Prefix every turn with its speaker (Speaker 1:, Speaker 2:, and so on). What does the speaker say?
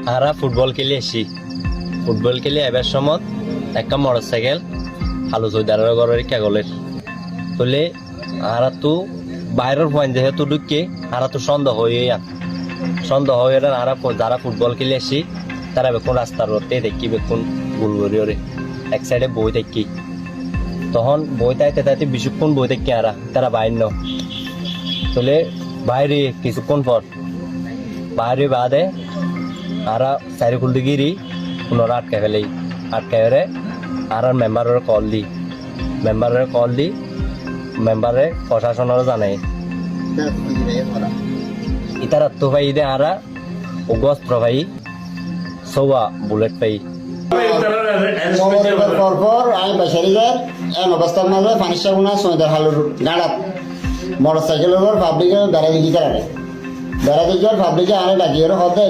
Speaker 1: আরা football খেলে আসি football খেলে এবার সময় একটা মোটর সাইকেল আলু চৌদারের ঘরের কাগলের তাহলে আরা তো বাইরের পয়েন্ট যেহেতু ঢুকে আরা তো সন্দেহ হয়ে আরা যারা ফুটবল খেলে আসি তারা বেকুন রাস্তার রোডে দেখি বেকুন গুলগুড়ি এক সাইডে বই দেখি তখন বই তাইতে বেশিক্ষণ বই দেখি আরা তারা বাইর ন তাহলে বাইরে কিছুক্ষণ পর বাইরে বাদে আরা চারিকুল দিগিরি পুনরা আটকাই ফেলে আর মেম্বারের কল দি মেম্বারে প্রশাসনের জানাই ইতার তো ভাই দে আরা অগস্ত্র ভাই সৌয়া বুলেট পাই
Speaker 2: পরপর আমি বেসারিদের এম অবস্থার মাঝে ফানিশা গুনা সৈদার হালুর গাড়াত মোটর সাইকেলের উপর পাবলিকের বেড়া দিকে পাবলিকে আরে ডাকিয়ে হতে